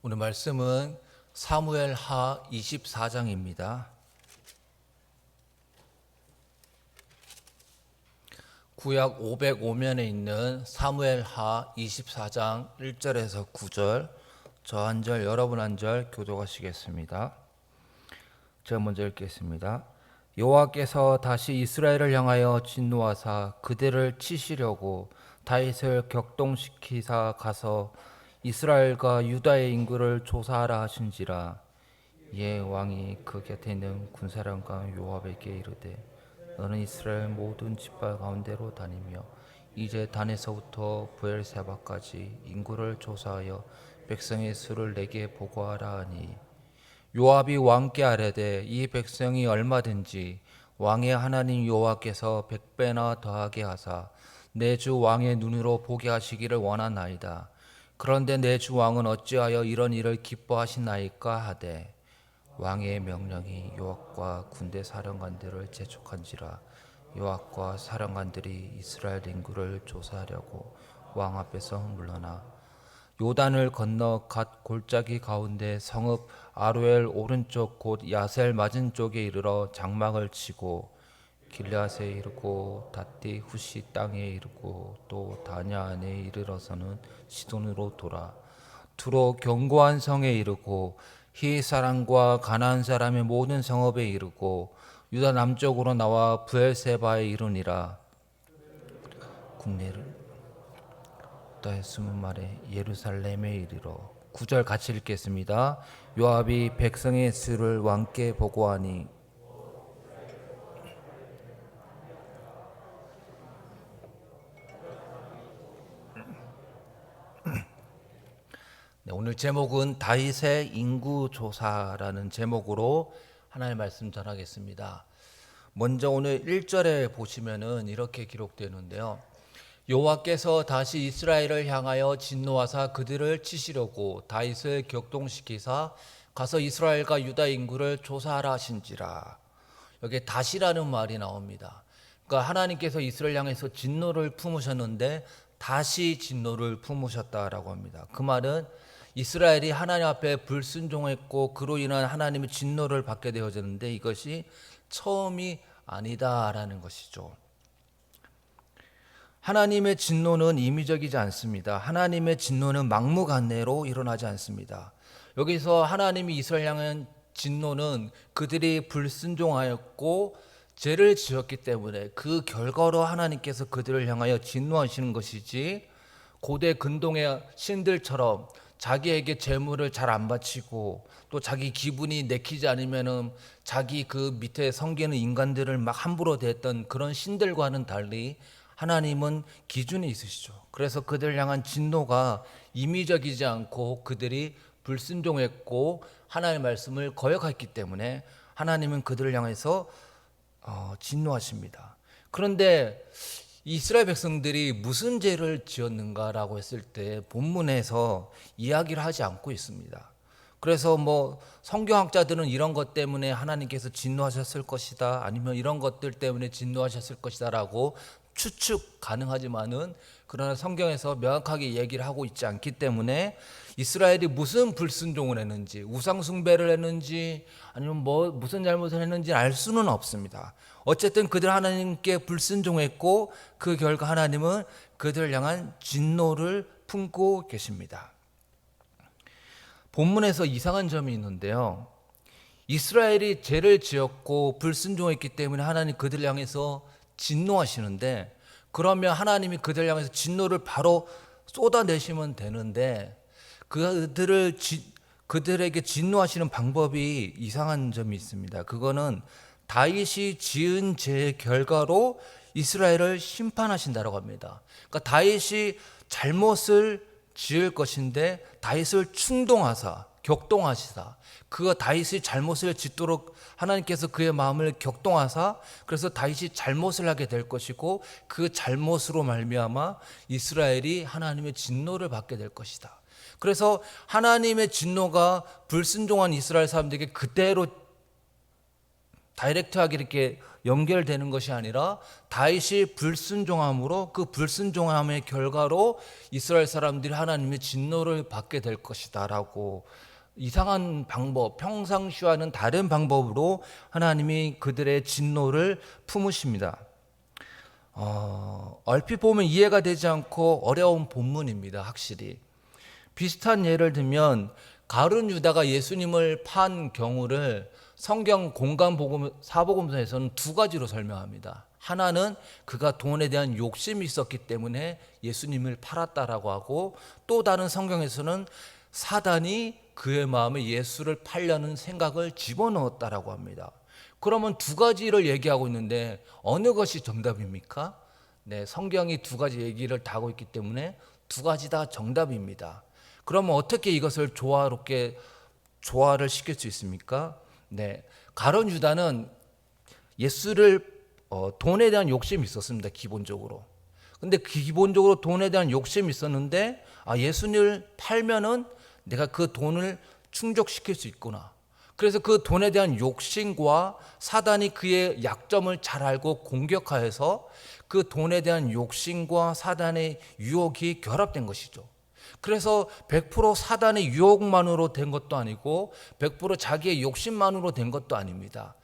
오늘 말씀은 사무엘하 24장입니다. 구약 505면에 있는 사무엘하 24장 1절에서 9절, 저 한 절, 여러분 한 절 교독하시겠습니다. 제가 먼저 읽겠습니다. 여호와께서 다시 이스라엘을 향하여 진노하사 그들을 치시려고 다윗을 격동시키사 가서 이스라엘과 유다의 인구를 조사하라 하신지라. 이에 왕이 그 곁에 있는 군사령관 요압에게 이르되 너는 이스라엘 모든 지파 가운데로 다니며 이제 단에서부터 브엘세바까지 인구를 조사하여 백성의 수를 내게 보고하라 하니, 요압이 왕께 아뢰되 이 백성이 얼마든지 왕의 하나님 여호와께서 100배나 더하게 하사 내 주 왕의 눈으로 보게 하시기를 원하나이다. 그런데 내 주 왕은 어찌하여 이런 일을 기뻐하시나이까 하되, 왕의 명령이 요압과 군대 사령관들을 재촉한지라. 요압과 사령관들이 이스라엘 인구를 조사하려고 왕 앞에서 물러나 요단을 건너 갓 골짜기 가운데 성읍 아로엘 오른쪽 곧 야셀 맞은 쪽에 이르러 장막을 치고 길앗에 이르고 다띠 후시 땅에 이르고 또 다냐 안에 이르러서는 시돈으로 돌아 두로 견고한 성에 이르고 히 사람과 가나안 사람의 모든 성읍에 이르고 유다 남쪽으로 나와 브엘세바에 이르니라. 국내를 다의 숨은 말에 예루살렘에 이르러. 9절 같이 읽겠습니다. 요압이 백성의 수를 왕께 보고하니, 네, 오늘 제목은 다윗의 인구조사라는 제목으로 하나님의 말씀 전하겠습니다. 먼저 오늘 1절에 보시면은 이렇게 기록되는데요. 여호와께서 다시 이스라엘을 향하여 진노하사 그들을 치시려고 다윗을 격동시키사 가서 이스라엘과 유다 인구를 조사하라 하신지라. 여기에 다시라는 말이 나옵니다. 그러니까 하나님께서 이스라엘 향해서 진노를 품으셨는데 다시 진노를 품으셨다라고 합니다. 그 말은 이스라엘이 하나님 앞에 불순종했고 그로 인한 하나님의 진노를 받게 되어졌는데 이것이 처음이 아니다라는 것이죠. 하나님의 진노는 임의적이지 않습니다. 하나님의 진노는 막무가내로 일어나지 않습니다. 여기서 하나님이 이스라엘 향한 진노는 그들이 불순종하였고 죄를 지었기 때문에 그 결과로 하나님께서 그들을 향하여 진노하시는 것이지, 고대 근동의 신들처럼 자기에게 재물을 잘 안 바치고 또 자기 기분이 내키지 않으면은 자기 그 밑에 섬기는 인간들을 막 함부로 대했던 그런 신들과는 달리 하나님은 기준이 있으시죠. 그래서 그들을 향한 진노가 임의적이지 않고 그들이 불순종했고 하나님의 말씀을 거역했기 때문에 하나님은 그들을 향해서 진노하십니다. 그런데 이스라엘 백성들이 무슨 죄를 지었는가라고 했을 때 본문에서 이야기를 하지 않고 있습니다. 그래서 성경학자들은 이런 것 때문에 하나님께서 진노하셨을 것이다, 아니면 이런 것들 때문에 진노하셨을 것이다라고 추측 가능하지만은, 그러나 성경에서 명확하게 얘기를 하고 있지 않기 때문에 이스라엘이 무슨 불순종을 했는지, 우상 숭배를 했는지, 아니면 무슨 잘못을 했는지 알 수는 없습니다. 어쨌든 그들 하나님께 불순종했고 그 결과 하나님은 그들을 향한 진노를 품고 계십니다. 본문에서 이상한 점이 있는데요. 이스라엘이 죄를 지었고 불순종했기 때문에 하나님 그들을 향해서 진노하시는데, 그러면 하나님이 그들을 향해서 진노를 바로 쏟아내시면 되는데 그들에게 진노하시는 방법이 이상한 점이 있습니다. 그거는 다윗이 지은 죄의 결과로 이스라엘을 심판하신다고 합니다. 그러니까 다윗이 잘못을 지을 것인데 다윗을 충동하사 격동하시사, 그 다윗이 잘못을 짓도록 하나님께서 그의 마음을 격동하사, 그래서 다윗이 잘못을 하게 될 것이고 그 잘못으로 말미암아 이스라엘이 하나님의 진노를 받게 될 것이다. 그래서 하나님의 진노가 불순종한 이스라엘 사람들에게 그대로 다이렉트하게 이렇게 연결되는 것이 아니라 다윗이 불순종함으로 그 불순종함의 결과로 이스라엘 사람들이 하나님의 진노를 받게 될 것이다라고 이상한 방법, 평상시와는 다른 방법으로 하나님이 그들의 진노를 품으십니다. 얼핏 보면 이해가 되지 않고 어려운 본문입니다. 확실히 비슷한 예를 들면 가룟 유다가 예수님을 판 경우를 성경 공간 사복음서에서는 두 가지로 설명합니다. 하나는 그가 돈에 대한 욕심이 있었기 때문에 예수님을 팔았다라고 하고, 또 다른 성경에서는 사단이 그의 마음에 예수를 팔려는 생각을 집어넣었다라고 합니다. 그러면 두 가지를 얘기하고 있는데 어느 것이 정답입니까? 네, 성경이 두 가지 얘기를 다 하고 있기 때문에 두 가지 다 정답입니다. 그러면 어떻게 이것을 조화를 시킬 수 있습니까? 네, 가룟 유다는 예수를 돈에 대한 욕심이 있었습니다. 기본적으로. 근데 기본적으로 돈에 대한 욕심이 있었는데 예수님을 팔면은 내가 그 돈을 충족시킬 수 있구나. 그래서 그 돈에 대한 욕심과 사단이 그의 약점을 잘 알고 공격하여서 그 돈에 대한 욕심과 사단의 유혹이 결합된 것이죠. 그래서 100% 사단의 유혹만으로 된 것도 아니고 100% 자기의 욕심만으로 된 것도 아닙니다.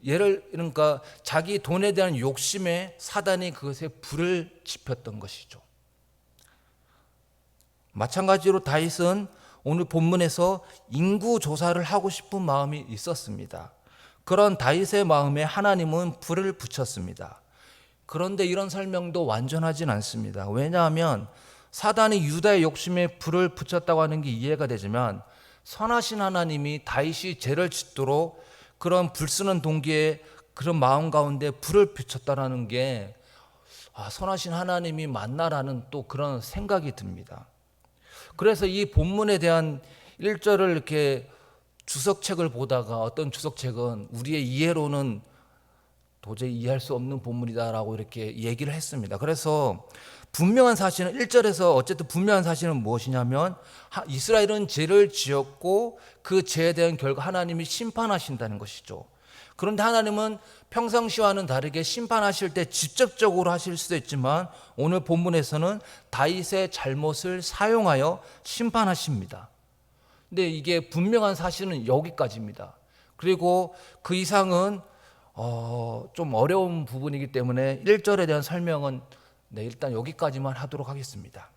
그러니까 자기 돈에 대한 욕심에 사단이 그것에 불을 지폈던 것이죠. 마찬가지로 다윗은 오늘 본문에서 인구 조사를 하고 싶은 마음이 있었습니다. 그런 다윗의 마음에 하나님은 불을 붙였습니다. 그런데 이런 설명도 완전하진 않습니다. 왜냐하면 사단이 유다의 욕심에 불을 붙였다고 하는 게 이해가 되지만 선하신 하나님이 다윗이 죄를 짓도록 그런 불순한 동기에 그런 마음 가운데 불을 붙였다라는 게 선하신 하나님이 맞나라는 또 그런 생각이 듭니다. 그래서 이 본문에 대한 1절을 이렇게 주석책을 보다가 어떤 주석책은 우리의 이해로는 도저히 이해할 수 없는 본문이다라고 이렇게 얘기를 했습니다. 그래서 분명한 사실은 1절에서 어쨌든 분명한 사실은 무엇이냐면 이스라엘은 죄를 지었고 그 죄에 대한 결과 하나님이 심판하신다는 것이죠. 그런데 하나님은 평상시와는 다르게 심판하실 때 직접적으로 하실 수도 있지만 오늘 본문에서는 다윗의 잘못을 사용하여 심판하십니다. 근데 이게 분명한 사실은 여기까지입니다. 그리고 그 이상은 좀 어려운 부분이기 때문에 1절에 대한 설명은 일단 여기까지만 하도록 하겠습니다.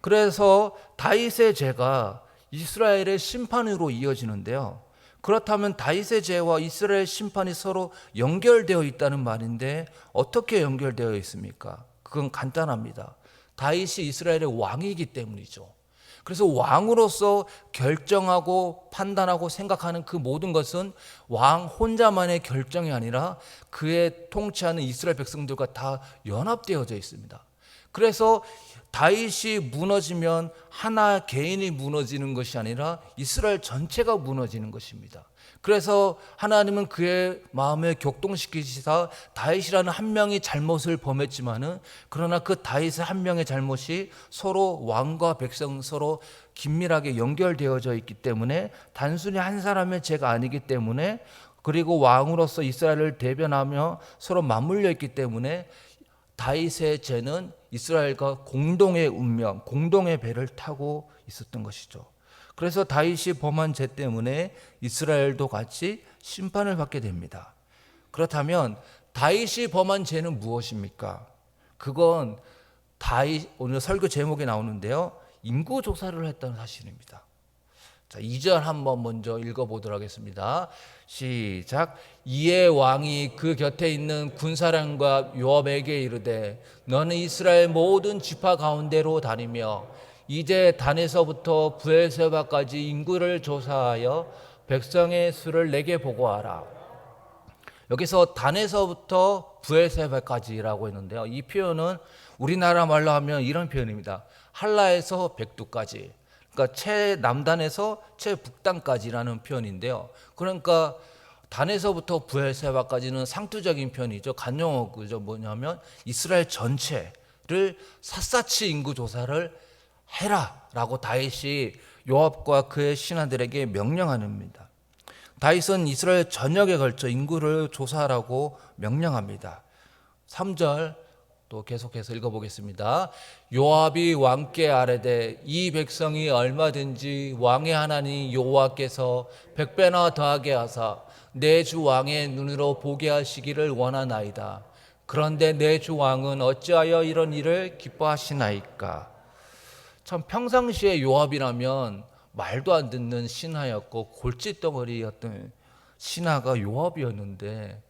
그래서 다윗의 죄가 이스라엘의 심판으로 이어지는데요. 그렇다면 다윗의 죄와 이스라엘 심판이 서로 연결되어 있다는 말인데 어떻게 연결되어 있습니까? 그건 간단합니다. 다윗이 이스라엘의 왕이기 때문이죠. 그래서 왕으로서 결정하고 판단하고 생각하는 그 모든 것은 왕 혼자만의 결정이 아니라 그의 통치하는 이스라엘 백성들과 다 연합되어져 있습니다. 그래서 다윗이 무너지면 하나 개인이 무너지는 것이 아니라 이스라엘 전체가 무너지는 것입니다. 그래서 하나님은 그의 마음을 격동시키시사 다윗이라는 한 명이 잘못을 범했지만은 그러나 그 다윗의 한 명의 잘못이 서로 왕과 백성 서로 긴밀하게 연결되어져 있기 때문에 단순히 한 사람의 죄가 아니기 때문에 그리고 왕으로서 이스라엘을 대변하며 서로 맞물려 있기 때문에 다윗의 죄는 이스라엘과 공동의 운명, 공동의 배를 타고 있었던 것이죠. 그래서 다윗이 범한 죄 때문에 이스라엘도 같이 심판을 받게 됩니다. 그렇다면 다윗이 범한 죄는 무엇입니까? 그건 오늘 설교 제목에 나오는데요. 인구 조사를 했다는 사실입니다. 자, 2절 한번 먼저 읽어보도록 하겠습니다. 시작. 이에 왕이 그 곁에 있는 군사령과 요압에게 이르되 너는 이스라엘 모든 지파 가운데로 다니며 이제 단에서부터 브엘세바까지 인구를 조사하여 백성의 수를 내게 보고하라. 여기서 단에서부터 브엘세바까지라고 했는데요. 이 표현은 우리나라 말로 하면 이런 표현입니다. 한라에서 백두까지. 그러니까 최남단에서 최북단까지라는 표현인데요. 그러니까 단에서부터 브엘세바까지는 상투적인 표현이죠. 간용어구죠. 뭐냐면 이스라엘 전체를 샅샅이 인구 조사를 해라라고 다윗이 요압과 그의 신하들에게 명령합니다. 다윗은 이스라엘 전역에 걸쳐 인구를 조사하라고 명령합니다. 3절 또 계속해서 읽어보겠습니다. 요압이 왕께 아뢰되 이 백성이 얼마든지 왕의 하나님 여호와께서 100배나 더하게 하사 내 주 왕의 눈으로 보게 하시기를 원하나이다. 그런데 내 주 왕은 어찌하여 이런 일을 기뻐하시나이까. 참 평상시에 요압이라면 말도 안 듣는 신하였고 골칫덩어리였던 신하가 요압이었는데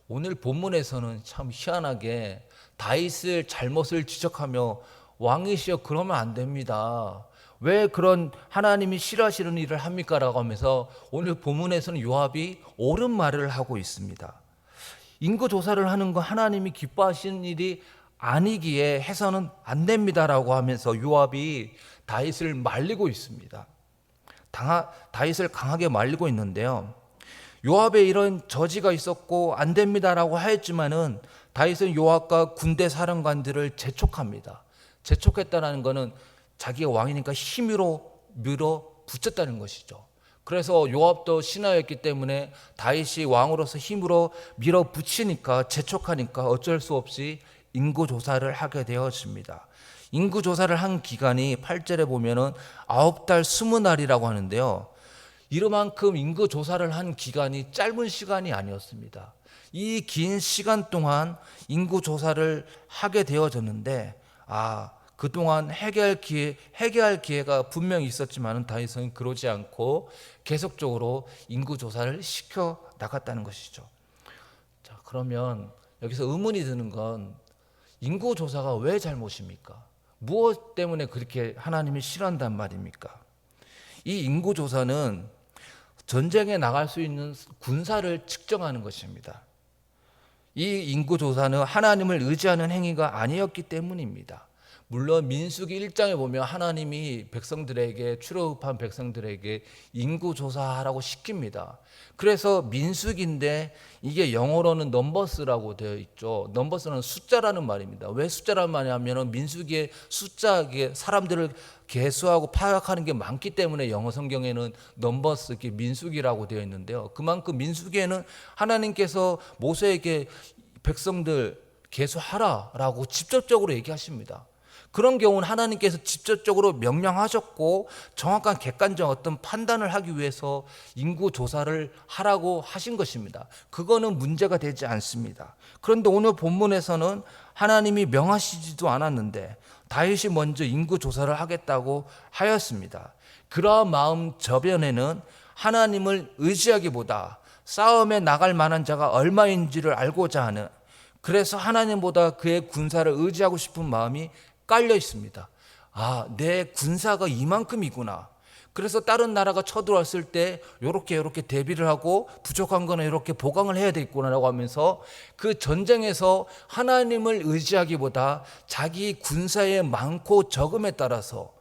오늘 본문에서는 참 희한하게 다윗을 잘못을 지적하며 왕이시여 그러면 안 됩니다. 왜 그런 하나님이 싫어하시는 일을 합니까? 라고 하면서 오늘 본문에서는 요압이 옳은 말을 하고 있습니다. 인구 조사를 하는 거 하나님이 기뻐하시는 일이 아니기에 해서는 안 됩니다라고 하면서 요압이 다윗을 말리고 있습니다. 다윗을 강하게 말리고 있는데요. 요압에 이런 저지가 있었고 안 됩니다라고 하였지만은 다윗은 요압과 군대 사령관들을 재촉합니다. 재촉했다는 것은 자기가 왕이니까 힘으로 밀어붙였다는 것이죠. 그래서 요압도 신하였기 때문에 다윗이 왕으로서 힘으로 밀어붙이니까 재촉하니까 어쩔 수 없이 인구조사를 하게 되었습니다. 인구조사를 한 기간이 8절에 보면은 9달 20날이라고 하는데요. 이만큼 인구조사를 한 기간이 짧은 시간이 아니었습니다. 이 긴 시간 동안 인구조사를 하게 되어졌는데 그동안 해결할 기회가 분명히 있었지만 다윗은 그러지 않고 계속적으로 인구조사를 시켜 나갔다는 것이죠. 자, 그러면 여기서 의문이 드는 건 인구조사가 왜 잘못입니까? 무엇 때문에 그렇게 하나님이 싫어한단 말입니까? 이 인구조사는 전쟁에 나갈 수 있는 군사를 측정하는 것입니다. 이 인구조사는 하나님을 의지하는 행위가 아니었기 때문입니다. 물론 민수기 1장에 보면 하나님이 백성들에게 출애굽한 백성들에게 인구조사하라고 시킵니다. 그래서 민수기인데 이게 영어로는 넘버스라고 되어 있죠. 넘버스는 숫자라는 말입니다. 왜 숫자라는 말이냐면 민수기에 숫자에 사람들을 계수하고 파악하는 게 많기 때문에 영어 성경에는 넘버스, 민수기라고 되어 있는데요. 그만큼 민수기에는 하나님께서 모세에게 백성들 계수하라라고 직접적으로 얘기하십니다. 그런 경우는 하나님께서 직접적으로 명령하셨고 정확한 객관적 어떤 판단을 하기 위해서 인구조사를 하라고 하신 것입니다. 그거는 문제가 되지 않습니다. 그런데 오늘 본문에서는 하나님이 명하시지도 않았는데 다윗이 먼저 인구조사를 하겠다고 하였습니다. 그러한 마음 저변에는 하나님을 의지하기보다 싸움에 나갈 만한 자가 얼마인지를 알고자 하는, 그래서 하나님보다 그의 군사를 의지하고 싶은 마음이 깔려 있습니다. 내 군사가 이만큼이구나. 그래서 다른 나라가 쳐들어왔을 때 이렇게 대비를 하고 부족한 거는 이렇게 보강을 해야 되겠구나라고 하면서 그 전쟁에서 하나님을 의지하기보다 자기 군사의 많고 적음에 따라서,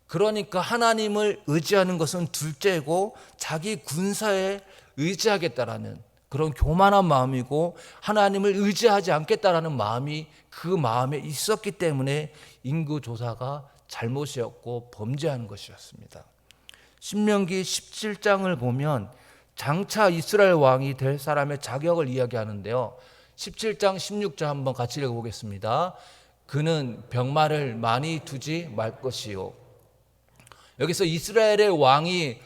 그러니까 하나님을 의지하는 것은 둘째고 자기 군사에 의지하겠다라는 그런 교만한 마음이고 하나님을 의지하지 않겠다라는 마음이 그 마음에 있었기 때문에 인구조사가 잘못이었고 범죄한 것이었습니다. 신명기 17장을 보면 장차 이스라엘 왕이 될 사람의 자격을 이야기하는데요. 17장 16절 한번 같이 읽어보겠습니다. 그는 병마를 많이 두지 말 것이요. 여기서 이스라엘의 왕이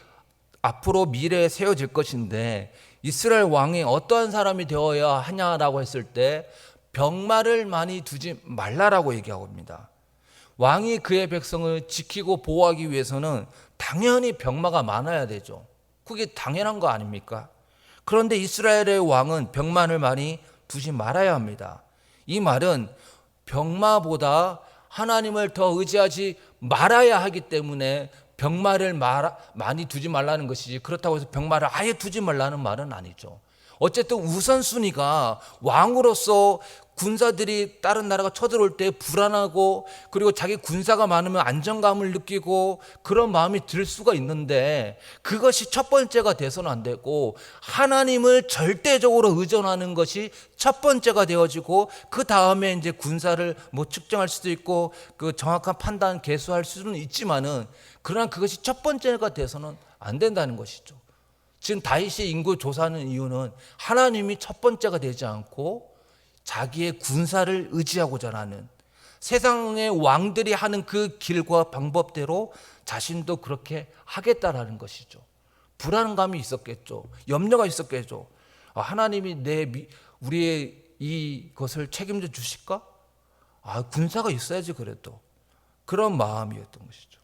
앞으로 미래에 세워질 것인데 이스라엘 왕이 어떠한 사람이 되어야 하냐라고 했을 때 병마를 많이 두지 말라라고 얘기하고 있습니다. 왕이 그의 백성을 지키고 보호하기 위해서는 당연히 병마가 많아야 되죠. 그게 당연한 거 아닙니까? 그런데 이스라엘의 왕은 병마를 많이 두지 말아야 합니다. 이 말은 병마보다 하나님을 더 의지하지 말아야 하기 때문에 병마를 많이 두지 말라는 것이지, 그렇다고 해서 병마를 아예 두지 말라는 말은 아니죠. 어쨌든 우선순위가 왕으로서 군사들이 다른 나라가 쳐들어올 때 불안하고 그리고 자기 군사가 많으면 안정감을 느끼고 그런 마음이 들 수가 있는데 그것이 첫 번째가 돼서는 안 되고 하나님을 절대적으로 의존하는 것이 첫 번째가 되어지고 그 다음에 이제 군사를 측정할 수도 있고 그 정확한 판단 개수할 수는 있지만은 그러나 그것이 첫 번째가 돼서는 안 된다는 것이죠. 지금 다윗이 인구 조사하는 이유는 하나님이 첫 번째가 되지 않고 자기의 군사를 의지하고자 하는, 세상의 왕들이 하는 그 길과 방법대로 자신도 그렇게 하겠다라는 것이죠. 불안감이 있었겠죠. 염려가 있었겠죠. 하나님이 우리의 이것을 책임져 주실까? 군사가 있어야지 그래도. 그런 마음이었던 것이죠.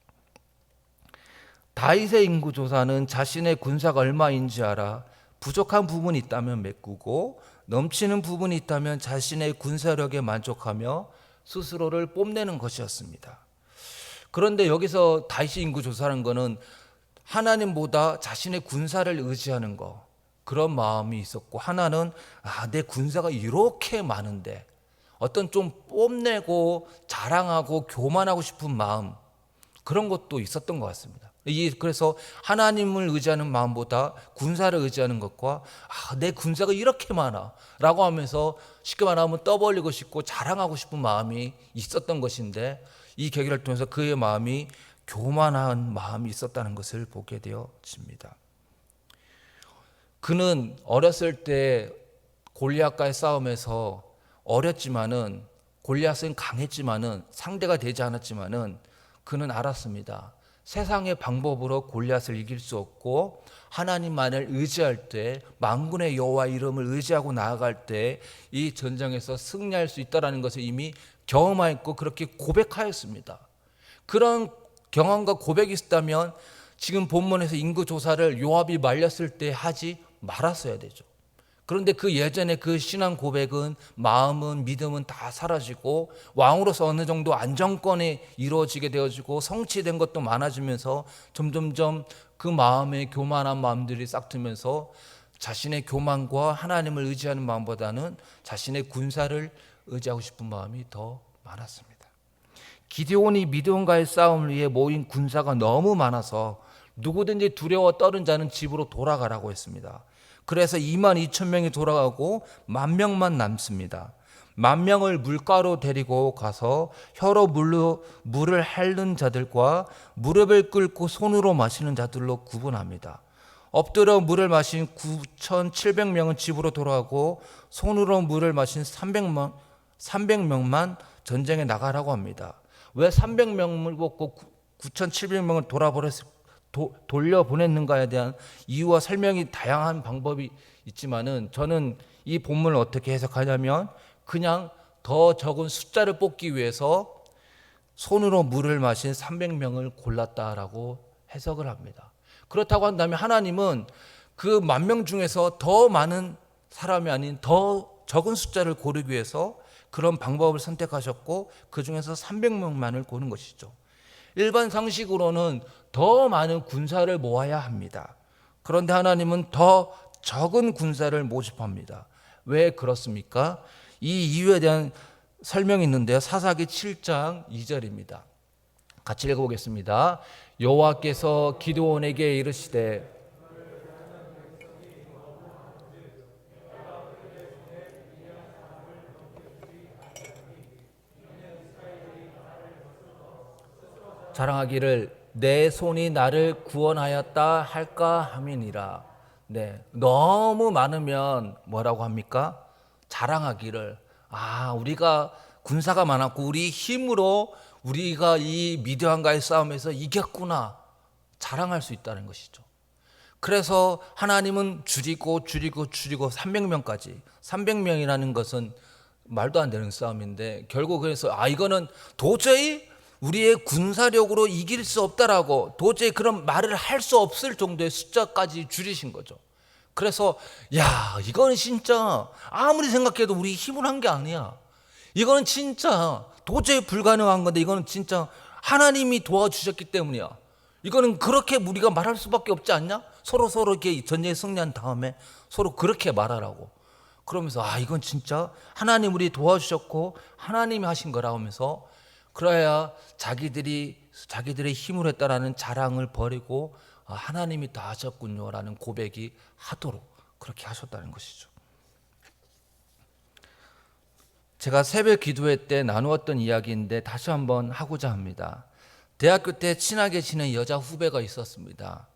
다윗의 인구 조사는 자신의 군사가 얼마인지 알아 부족한 부분이 있다면 메꾸고 넘치는 부분이 있다면 자신의 군사력에 만족하며 스스로를 뽐내는 것이었습니다. 그런데 여기서 다윗의 인구 조사라는 것은 하나님보다 자신의 군사를 의지하는 것, 그런 마음이 있었고, 하나는 내 군사가 이렇게 많은데 어떤 좀 뽐내고 자랑하고 교만하고 싶은 마음, 그런 것도 있었던 것 같습니다. 그래서 하나님을 의지하는 마음보다 군사를 의지하는 것과 내 군사가 이렇게 많아 라고 하면서 쉽게 말하면 떠벌리고 싶고 자랑하고 싶은 마음이 있었던 것인데, 이 계기를 통해서 그의 마음이 교만한 마음이 있었다는 것을 보게 되어집니다. 그는 어렸을 때 골리앗과의 싸움에서 어렸지만은, 골리앗은 강했지만은, 상대가 되지 않았지만은 그는 알았습니다. 세상의 방법으로 골리앗을 이길 수 없고 하나님만을 의지할 때, 만군의 여호와 이름을 의지하고 나아갈 때 이 전쟁에서 승리할 수 있다는 것을 이미 경험하였고 그렇게 고백하였습니다. 그런 경험과 고백이 있었다면 지금 본문에서 인구 조사를 요압이 말렸을 때 하지 말았어야 되죠. 그런데 그 예전에 그 신앙 고백은, 마음은, 믿음은 다 사라지고 왕으로서 어느 정도 안정권이 이루어지게 되어지고 성취된 것도 많아지면서 점점점 그 마음의 교만한 마음들이 싹트면서 자신의 교만과 하나님을 의지하는 마음보다는 자신의 군사를 의지하고 싶은 마음이 더 많았습니다. 기드온이 미디온과의 싸움을 위해 모인 군사가 너무 많아서 누구든지 두려워 떠는 자는 집으로 돌아가라고 했습니다. 그래서 22,000명이 돌아가고 10,000명만 남습니다. 10,000명을 물가로 데리고 가서 혀로 물을 핥는 자들과 무릎을 꿇고 손으로 마시는 자들로 구분합니다. 엎드려 물을 마신 9,700명은 집으로 돌아가고 손으로 물을 마신 300명만 전쟁에 나가라고 합니다. 왜 300명을 먹고 9,700명을 돌려보냈는가에 대한 이유와 설명이 다양한 방법이 있지만은, 저는 이 본문을 어떻게 해석하냐면 그냥 더 적은 숫자를 뽑기 위해서 손으로 물을 마신 300명을 골랐다라고 해석을 합니다. 그렇다고 한다면 하나님은 그 10,000명 중에서 더 많은 사람이 아닌 더 적은 숫자를 고르기 위해서 그런 방법을 선택하셨고 그 중에서 300명만을 고른 것이죠. 일반 상식으로는 더 많은 군사를 모아야 합니다. 그런데 하나님은 더 적은 군사를 모집합니다. 왜 그렇습니까? 이 이유에 대한 설명이 있는데요. 사사기 7장 2절입니다. 같이 읽어보겠습니다. 여호와께서 기드온에게 이르시되 자랑하기를 내 손이 나를 구원하였다 할까 함이니라. 너무 많으면 뭐라고 합니까? 자랑하기를, 우리가 군사가 많았고 우리 힘으로 우리가 이 미디안과의 싸움에서 이겼구나, 자랑할 수 있다는 것이죠. 그래서 하나님은 줄이고 300명까지, 300명이라는 것은 말도 안 되는 싸움인데, 결국 그래서 이거는 도저히 우리의 군사력으로 이길 수 없다라고 도저히 그런 말을 할 수 없을 정도의 숫자까지 줄이신 거죠. 그래서 이거는 진짜 아무리 생각해도 우리 힘으로 한 게 아니야. 이거는 진짜 도저히 불가능한 건데, 이거는 진짜 하나님이 도와주셨기 때문이야. 이거는 그렇게 우리가 말할 수밖에 없지 않냐? 서로 이렇게 전쟁에 승리한 다음에 서로 그렇게 말하라고. 그러면서 이건 진짜 하나님 우리 도와주셨고 하나님이 하신 거라고 하면서, 그래야 자기들의 힘으로 했다라는 자랑을 버리고 하나님이 다 하셨군요라는 고백이 하도록 그렇게 하셨다는 것이죠. 제가 새벽 기도회 때 나누었던 이야기인데 다시 한번 하고자 합니다. 대학교 때 친하게 지낸 여자 후배가 있었습니다.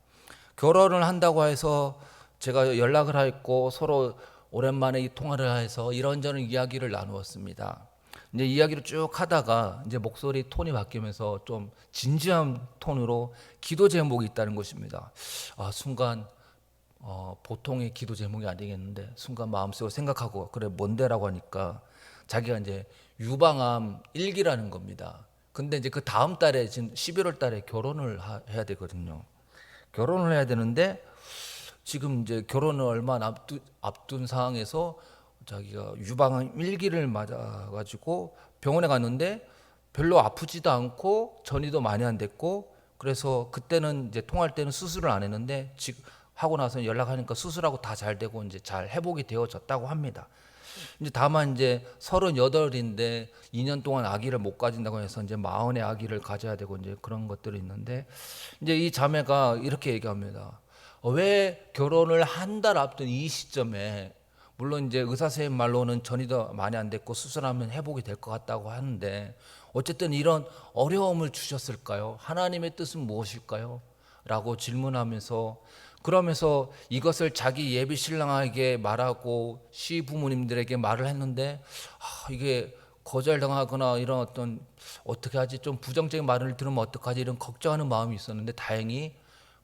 결혼을 한다고 해서 제가 연락을 했고 서로 오랜만에 이 통화를 해서 이런저런 이야기를 나누었습니다. 이제 이야기를 쭉 하다가 이제 목소리 톤이 바뀌면서 좀 진지한 톤으로 기도 제목이 있다는 것입니다. 순간 보통의 기도 제목이 아니겠는데 순간 마음속으로 생각하고 그래 뭔데라고 하니까 자기가 이제 유방암 1기라는 겁니다. 근데 이제 그 다음 달에 지금 11월 달에 결혼을 해야 되거든요. 결혼을 해야 되는데 지금 이제 결혼을 얼마 앞둔 상황에서 자기가 유방암 1기를 맞아가지고 병원에 갔는데 별로 아프지도 않고 전이도 많이 안 됐고 그래서 그때는 이제 통화할 때는 수술을 안 했는데 지금 하고 나서 연락하니까 수술하고 다 잘 되고 이제 잘 회복이 되어졌다고 합니다. 이제 다만 이제 38인데 2년 동안 아기를 못 가진다고 해서 이제 40의 아기를 가져야 되고 이제 그런 것들이 있는데 이제 이 자매가 이렇게 얘기합니다. 왜 결혼을 한 달 앞둔 이 시점에 물론 이제 의사 선생님 말로는 전이도 많이 안 됐고 수술하면 회복이 될 것 같다고 하는데 어쨌든 이런 어려움을 주셨을까요? 하나님의 뜻은 무엇일까요? 라고 질문하면서 그러면서 이것을 자기 예비 신랑에게 말하고 시부모님들에게 말을 했는데 이게 거절당하거나 이런 어떤 어떻게 하지 좀 부정적인 말을 들으면 어떡하지 이런 걱정하는 마음이 있었는데 다행히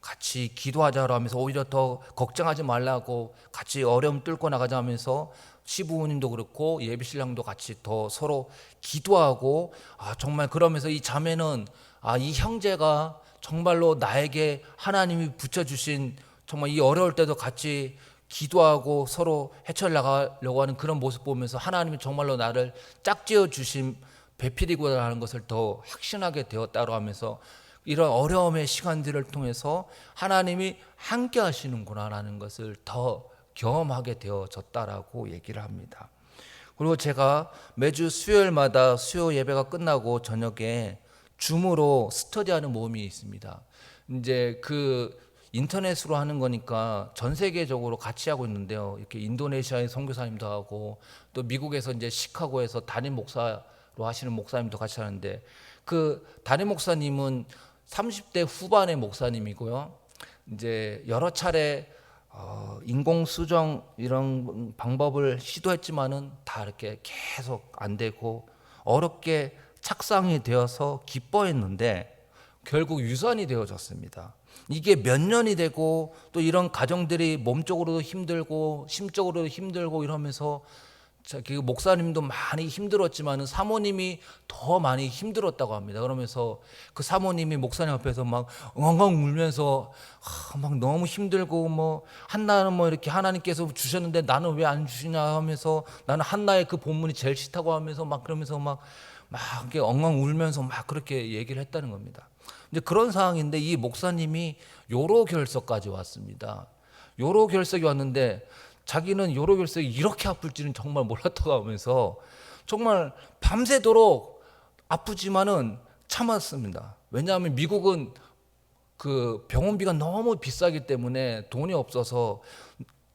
같이 기도하자고 하면서 오히려 더 걱정하지 말라고 같이 어려움 뚫고 나가자 하면서 시부모님도 그렇고 예비신랑도 같이 더 서로 기도하고 정말 그러면서 이 자매는 이 형제가 정말로 나에게 하나님이 붙여주신 정말 이 어려울 때도 같이 기도하고 서로 헤쳐나가려고 하는 그런 모습 보면서 하나님이 정말로 나를 짝지어 주신 배필이구나 하는 것을 더 확신하게 되었다고 하면서 이런 어려움의 시간들을 통해서 하나님이 함께 하시는구나라는 것을 더 경험하게 되어졌다라고 얘기를 합니다. 그리고 제가 매주 수요일마다 수요 예배가 끝나고 저녁에 줌으로 스터디하는 모임이 있습니다. 이제 그 인터넷으로 하는 거니까 전 세계적으로 같이 하고 있는데요. 이렇게 인도네시아의 선교사님도 하고 또 미국에서 이제 시카고에서 담임 목사로 하시는 목사님도 같이 하는데 그 담임 목사님은 30대 후반의 목사님이고요. 이제 여러 차례 인공 수정 이런 방법을 시도했지만은 다 이렇게 계속 안 되고 어렵게 착상이 되어서 기뻐했는데 결국 유산이 되어졌습니다. 이게 몇 년이 되고 또 이런 가정들이 몸적으로도 힘들고 심적으로도 힘들고 이러면서 그 목사님도 많이 힘들었지만 사모님이 더 많이 힘들었다고 합니다. 그러면서 그 사모님이 목사님 앞에서 막 엉엉 울면서 막 너무 힘들고 뭐 한나는 뭐 이렇게 하나님께서 주셨는데 나는 왜 안 주시냐 하면서 나는 한나의 그 본문이 제일 싫다고 하면서 막 그러면서 막 이렇게 엉엉 울면서 막 그렇게 얘기를 했다는 겁니다. 이제 그런 상황인데 이 목사님이 요로 결석까지 왔습니다. 요로 결석이 왔는데 자기는 요로 결석이 이렇게 아플지는 정말 몰랐다고 하면서 정말 밤새도록 아프지만은 참았습니다. 왜냐하면 미국은 그 병원비가 너무 비싸기 때문에 돈이 없어서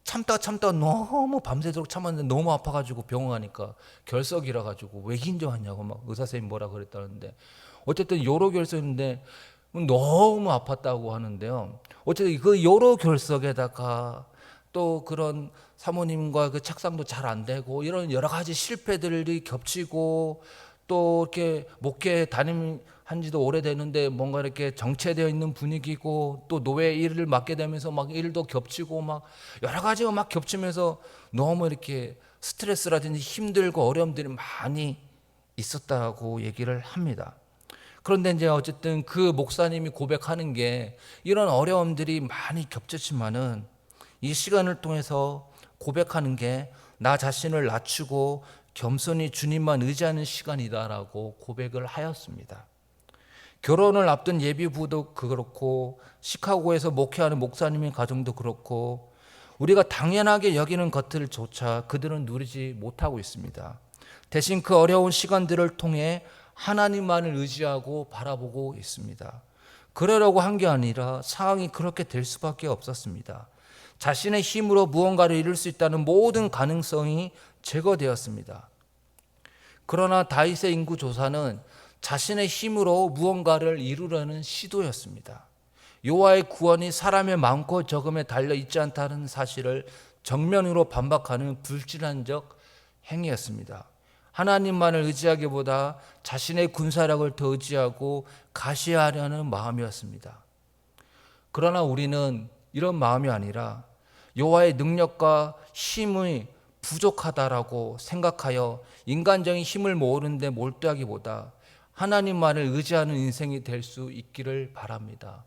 참다가 너무 밤새도록 참았는데 너무 아파가지고 병원 가니까 결석이라 가지고 왜 긴장하냐고 막 의사 선생님 뭐라 그랬다는데 어쨌든 요로 결석인데 너무 아팠다고 하는데요. 어쨌든 그 요로 결석에다가 또 그런 사모님과 그 착상도 잘 안 되고 이런 여러 가지 실패들이 겹치고 또 이렇게 목회 담임한 지도 오래되는데 뭔가 이렇게 정체되어 있는 분위기고 또 노예 일을 맡게 되면서 막 일도 겹치고 막 여러 가지가 막 겹치면서 너무 이렇게 스트레스라든지 힘들고 어려움들이 많이 있었다고 얘기를 합니다. 그런데 이제 어쨌든 그 목사님이 고백하는 게 이런 어려움들이 많이 겹쳤지만은 이 시간을 통해서 고백하는 게 나 자신을 낮추고 겸손히 주님만 의지하는 시간이다라고 고백을 하였습니다. 결혼을 앞둔 예비부도 그렇고 시카고에서 목회하는 목사님의 가정도 그렇고 우리가 당연하게 여기는 것들조차 그들은 누리지 못하고 있습니다. 대신 그 어려운 시간들을 통해 하나님만을 의지하고 바라보고 있습니다. 그러려고 한 게 아니라 상황이 그렇게 될 수밖에 없었습니다. 자신의 힘으로 무언가를 이룰 수 있다는 모든 가능성이 제거되었습니다. 그러나 다윗의 인구 조사는 자신의 힘으로 무언가를 이루려는 시도였습니다. 여호와의 구원이 사람의 많고 적음에 달려 있지 않다는 사실을 정면으로 반박하는 불질환적 행위였습니다. 하나님만을 의지하기보다 자신의 군사력을 더 의지하고 가시하려는 마음이었습니다. 그러나 우리는 이런 마음이 아니라 여호와의 능력과 힘이 부족하다라고 생각하여 인간적인 힘을 모으는 데 몰두하기보다 하나님만을 의지하는 인생이 될 수 있기를 바랍니다.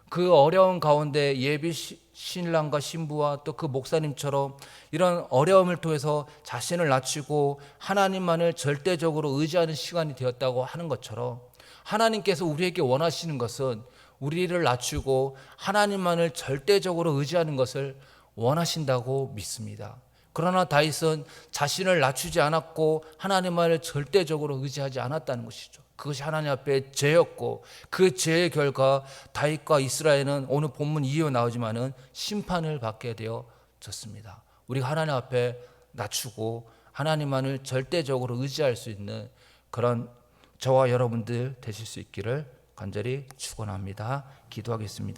그 어려운 가운데 예비 신랑과 신부와 또 그 목사님처럼 이런 어려움을 통해서 자신을 낮추고 하나님만을 절대적으로 의지하는 시간이 되었다고 하는 것처럼 하나님께서 우리에게 원하시는 것은 우리를 낮추고 하나님만을 절대적으로 의지하는 것을 원하신다고 믿습니다. 그러나 다윗은 자신을 낮추지 않았고 하나님만을 절대적으로 의지하지 않았다는 것이죠. 그것이 하나님 앞에 죄였고 그 죄의 결과 다윗과 이스라엘은 오늘 본문 이후에 나오지만은 심판을 받게 되어졌습니다. 우리가 하나님 앞에 낮추고 하나님만을 절대적으로 의지할 수 있는 그런 저와 여러분들 되실 수 있기를 간절히 축원합니다. 기도하겠습니다.